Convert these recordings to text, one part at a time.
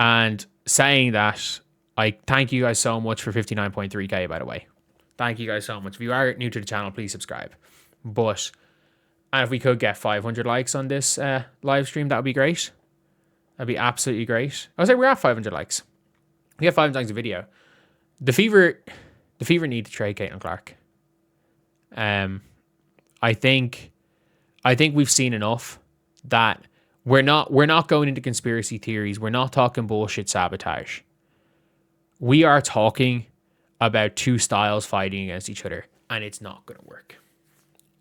And saying that, I thank you guys so much for 59.3k, by the way. Thank you guys so much. If you are new to the channel, please subscribe. But, and if we could get 500 likes on this live stream, that would be great. That'd be absolutely great. I was like, we're at 500 likes. We have 5 times a video. The Fever need to trade Caitlin Clark. I think we've seen enough that we're not going into conspiracy theories. We're not talking bullshit sabotage. We are talking about two styles fighting against each other, and it's not going to work.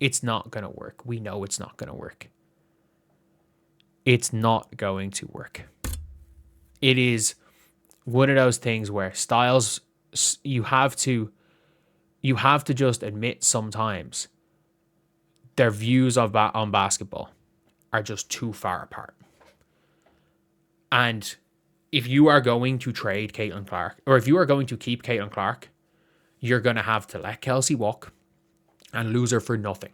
It's not going to work. We know it's not going to work. It's not going to work. It is one of those things where styles, you have to just admit sometimes their views on basketball are just too far apart. And if you are going to trade Caitlin Clark, or if you are going to keep Caitlin Clark, you're going to have to let Kelsey walk and lose her for nothing.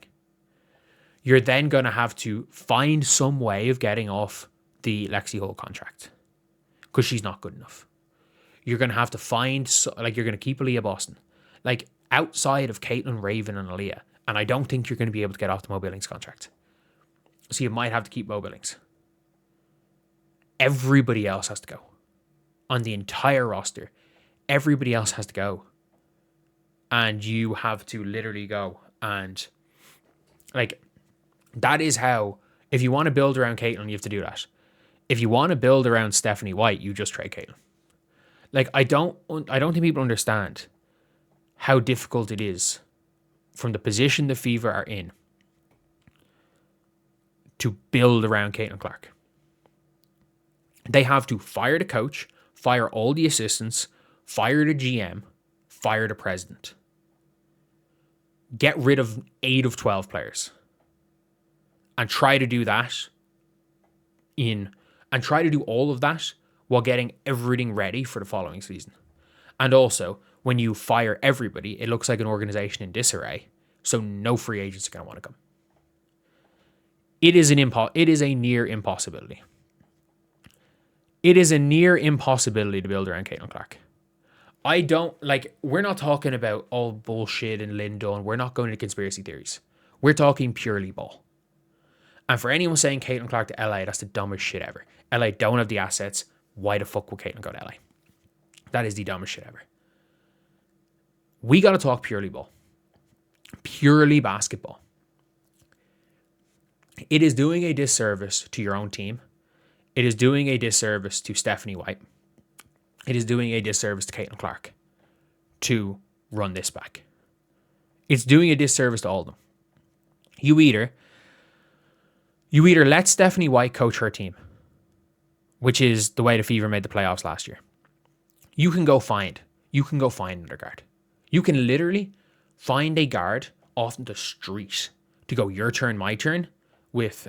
You're then going to have to find some way of getting off the Lexi Hull contract because she's not good enough. You're going to have to find, you're going to keep Aaliyah Boston. Like, outside of Caitlin, Raven, and Aaliyah, and I don't think you're going to be able to get off the Mo Billings contract. So you might have to keep Mo Billings. Everybody else has to go. On the entire roster, everybody else has to go. And you have to literally go. And, like, that is how, if you want to build around Caitlin, you have to do that. If you want to build around Stephanie White, you just trade Caitlin. Like, I don't think people understand how difficult it is from the position the Fever are in to build around Caitlin Clark. They have to fire the coach, fire all the assistants, fire the GM, fire the president. Get rid of 8 of 12 players. And try to do that and try to do all of that while getting everything ready for the following season. And also, when you fire everybody, it looks like an organization in disarray, so no free agents are going to want to come. It is a near impossibility. It is a near impossibility to build around Caitlin Clark. We're not talking about all bullshit and Lindon. We're not going into conspiracy theories. We're talking purely ball. And for anyone saying Caitlin Clark to LA, that's the dumbest shit ever. LA don't have the assets. Why the fuck would Caitlin go to LA? That is the dumbest shit ever. We got to talk purely ball. Purely basketball. It is doing a disservice to your own team. It is doing a disservice to Stephanie White. It is doing a disservice to Caitlin Clark to run this back. It's doing a disservice to all of them. You either let Stephanie White coach her team, which is the way the Fever made the playoffs last year. You can go find another guard. You can literally find a guard off the street to go your turn, my turn with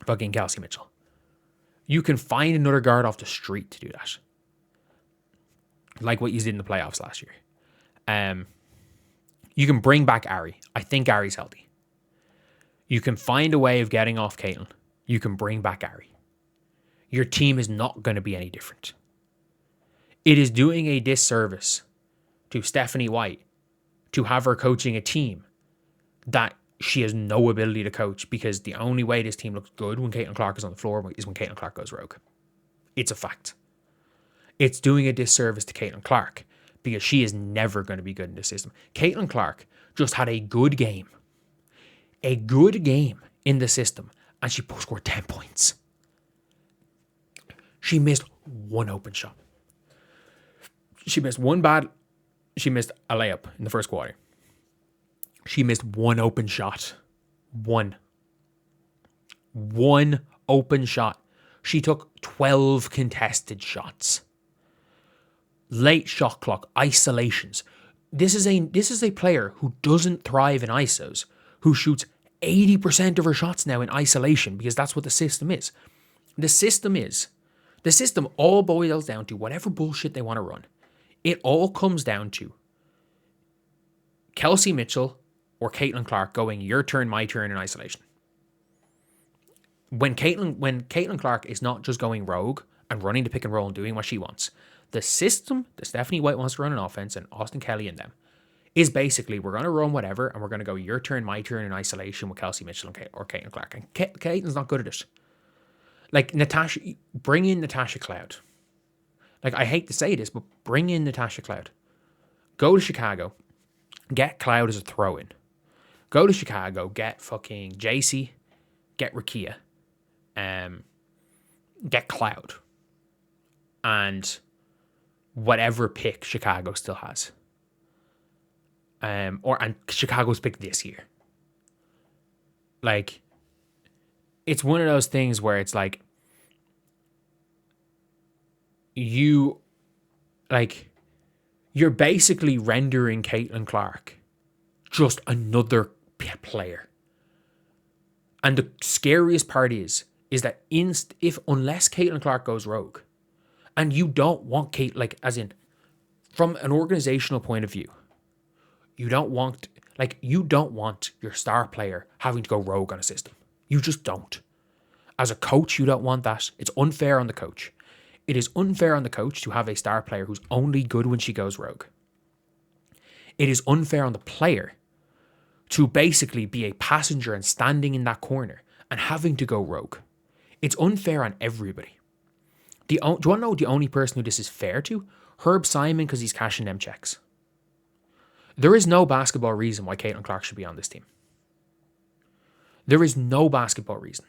fucking Kelsey Mitchell. You can find another guard off the street to do that. Like what you did in the playoffs last year. You can bring back Ari. I think Ari's healthy. You can find a way of getting off Caitlin. You can bring back Ari. Your team is not going to be any different. It is doing a disservice to Stephanie White to have her coaching a team that she has no ability to coach, because the only way this team looks good when Caitlin Clark is on the floor is when Caitlin Clark goes rogue. It's a fact. It's doing a disservice to Caitlin Clark because she is never going to be good in this system. Caitlin Clark just had a good game in the system, and she scored 10 points. She missed one open shot. She missed a layup in the first quarter. She missed one open shot. One open shot. She took 12 contested shots. Late shot clock, isolations. This is a player who doesn't thrive in ISOs, who shoots 80% of her shots now in isolation, because that's what the system is. The system all boils down to whatever bullshit they want to run. It all comes down to Kelsey Mitchell or Caitlin Clark going your turn, my turn in isolation. When Caitlin Clark is not just going rogue and running the pick and roll and doing what she wants. The system that Stephanie White wants to run an offense and Austin Kelly and them is basically we're going to run whatever and we're going to go your turn, my turn in isolation with Kelsey Mitchell or Caitlin Clark. And Caitlin's not good at it. Like Natasha, bring in Natasha Cloud. Like I hate to say this, but bring in Natasha Cloud. Go to Chicago, get Cloud as a throw-in. Go to Chicago, get fucking JC, get Rakia, get Cloud, and whatever pick Chicago still has. And Chicago's pick this year. Like, it's one of those things where it's like, you're basically rendering Caitlin Clark just another player. And the scariest part is that unless Caitlin Clark goes rogue, and you don't want from an organizational point of view, you don't want your star player having to go rogue on a system. You just don't. As a coach, you don't want that. It's unfair on the coach. It is unfair on the coach to have a star player who's only good when she goes rogue. It is unfair on the player to basically be a passenger and standing in that corner and having to go rogue. It's unfair on everybody. Do you want to know the only person who this is fair to? Herb Simon, because he's cashing them checks. There is no basketball reason why Caitlin Clark should be on this team. There is no basketball reason.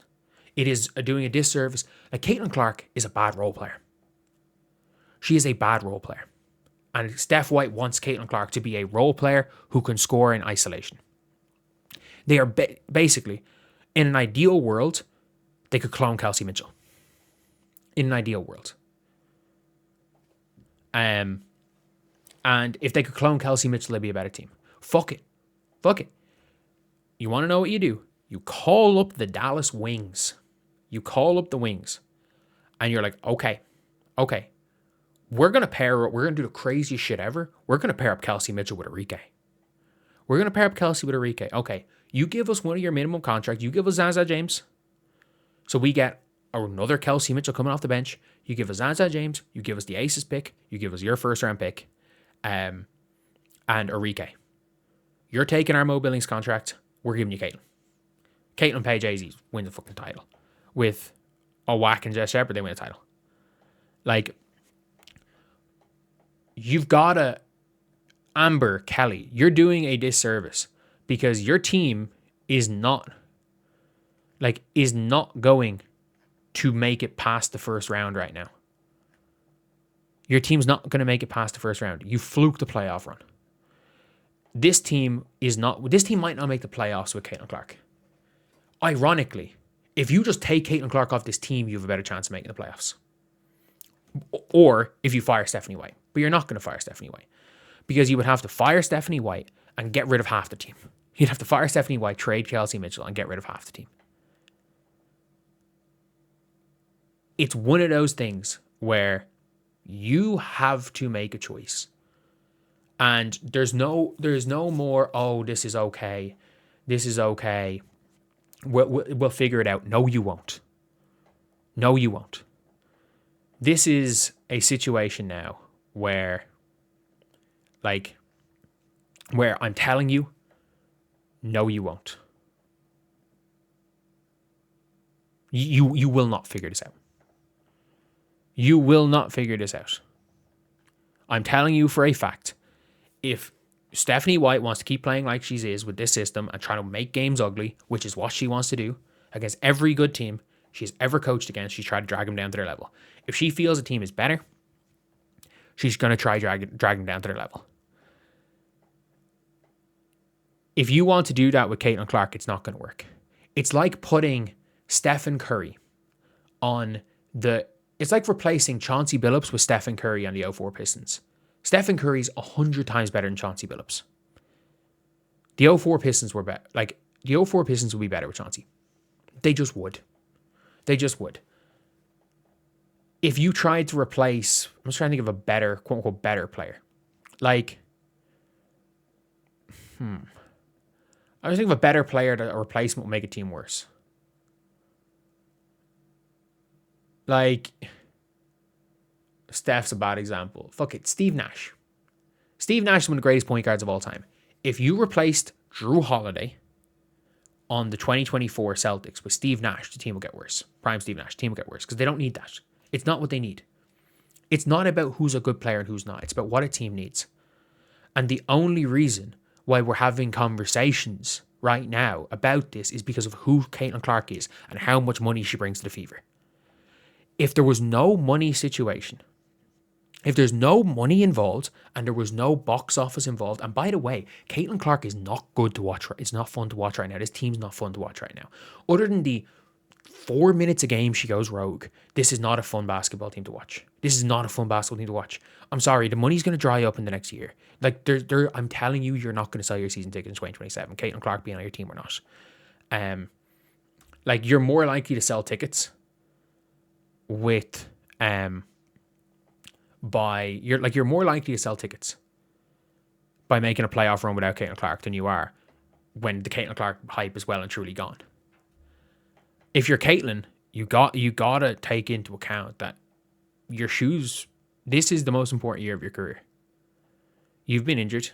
It is doing a disservice. Like, Caitlin Clark is a bad role player. She is a bad role player. And Steph White wants Caitlin Clark to be a role player who can score in isolation. They are basically, in an ideal world, they could clone Kelsey Mitchell. In an ideal world. And if they could clone Kelsey Mitchell, they'd be a better team. Fuck it. You want to know what you do? You call up the Dallas Wings. You call up the Wings. And you're like, okay. We're going to do the craziest shit ever. We're going to pair up Kelsey Mitchell with Arike. Okay. You give us one of your minimum contract. You give us Zaza James. So we get another Kelsey Mitchell coming off the bench. You give us Zaza James. You give us the Aces pick. You give us your first round pick. And Arike. You're taking our Mo Billings contract. We're giving you Caitlin. Caitlin Paige Bueckers win the fucking title. With Wack and Jess Shepard, they win a title. Like, you've got to... Amber, Kelly, you're doing a disservice because your team is not going to make it past the first round right now. Your team's not going to make it past the first round. You fluked the playoff run. This team might not make the playoffs with Caitlin Clark. Ironically, if you just take Caitlin Clark off this team, you have a better chance of making the playoffs. Or if you fire Stephanie White. But you're not going to fire Stephanie White. Because you would have to fire Stephanie White and get rid of half the team. You'd have to fire Stephanie White, trade Kelsey Mitchell, and get rid of half the team. It's one of those things where you have to make a choice. And there's no more, this is okay. We'll figure it out. No, you won't. This is a situation now where I'm telling you, no, you won't. You will not figure this out. You will not figure this out. I'm telling you for a fact, if Stephanie White wants to keep playing like she is with this system and trying to make games ugly, which is what she wants to do against every good team she's ever coached against, she's tried to drag them down to their level. If she feels a team is better, she's going to try drag them down to their level. If you want to do that with Caitlin Clark, it's not going to work. It's like putting Stephen Curry on the... It's like replacing Chauncey Billups with Stephen Curry on the 04 Pistons. Stephen Curry's 100 times better than Chauncey Billups. The 04 Pistons were better. Like, the 04 Pistons would be better with Chauncey. They just would. If you tried to replace... I'm just trying to think of a better, quote-unquote, better player. Like... I was thinking of a better player that a replacement will make a team worse. Like, Steph's a bad example. Fuck it, Steve Nash. Steve Nash is one of the greatest point guards of all time. If you replaced Drew Holiday on the 2024 Celtics with Steve Nash, the team will get worse. Prime Steve Nash, the team will get worse because they don't need that. It's not what they need. It's not about who's a good player and who's not. It's about what a team needs. And the only reason why we're having conversations right now about this is because of who Caitlin Clark is and how much money she brings to the Fever. If there was no money situation, if there's no money involved and there was no box office involved, and by the way, Caitlin Clark is not good to watch. It's not fun to watch right now. This team's not fun to watch right now. Other than the 4 minutes a game she goes rogue, this is not a fun basketball team to watch. This is not a fun basketball team to watch. I'm sorry, the money's going to dry up in the next year. Like, I'm telling you, you're not going to sell your season ticket in 2027. Caitlin Clark being on your team or not. Like, you're more likely to sell tickets with you're more likely to sell tickets by making a playoff run without Caitlin Clark than you are when the Caitlin Clark hype is well and truly gone. If you're Caitlin, you gotta take into account that your shoes. This is the most important year of your career. You've been injured.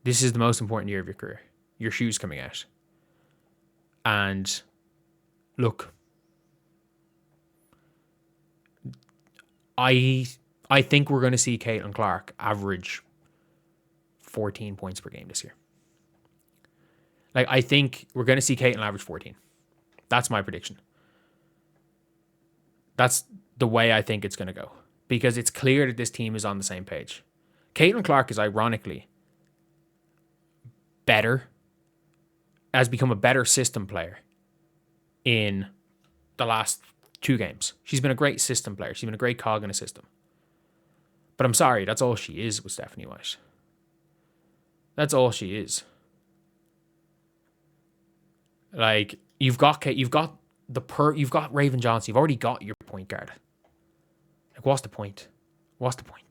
This is the most important year of your career. Your shoes coming out. And look, I think we're going to see Caitlin Clark average 14 points per game this year. Like, I think we're going to see Caitlin average 14. That's my prediction. That's the way I think it's going to go. Because it's clear that this team is on the same page. Caitlin Clark is ironically better, has become a better system player in the last 2 games. She's been a great system player. She's been a great cog in a system. But I'm sorry, that's all she is with Stephanie White. That's all she is. Like, you've got Raven Johnson. You've already got your point guard. Like, what's the point? What's the point?